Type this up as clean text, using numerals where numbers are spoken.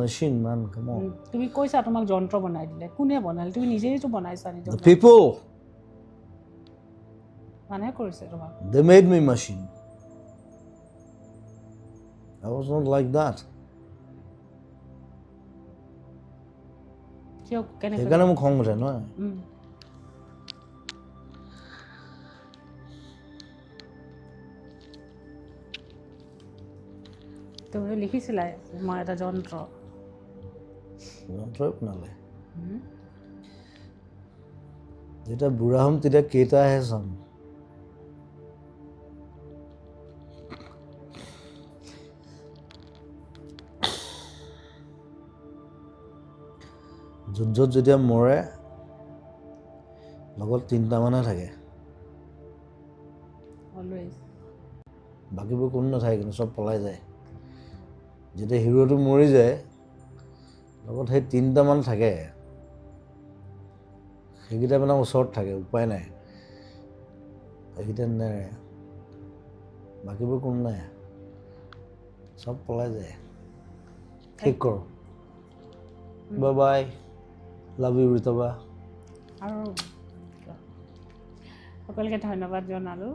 machine, man. Come on. তুমি কৈছা তোমাক যন্ত্ৰ বনাই দিলে কোনে বনালে তুমি নিজেইতো বনাইছা নিজৰ The people, মানে কৰিছে তোমাক they made me machine. I was not like that. কিয় কেনেকৈ সেইকাৰণে মোক খং উঠে নহয় তুমি লিখিছিলা মই এটা যন্ত্ৰ যন্ত্ৰই বনালে যেতিয়া বুঢ়া হ'ম তেতিয়া কেইটাহে চাম যুদ্ধত যেতিয়া মৰে লগত 3টা মানুহে থাকে অলৱেজ বাকীবোৰ কোনো নাথাকে কিন্তু চব পলাই যায় যেতিয়া হিৰোটো মৰি যায় লগত সেই 3টা মান থাকে সেইকেইটা মানে ওচৰত থাকে উপায় নাই এইকেইটা নেৰে বাকীবোৰ কোনো নাই চব পলাই যায় ঠিক কৰ বাই বাই লাভ ইউ ৰিতবা আৰু সকলোকে ধন্যবাদ জনালোঁ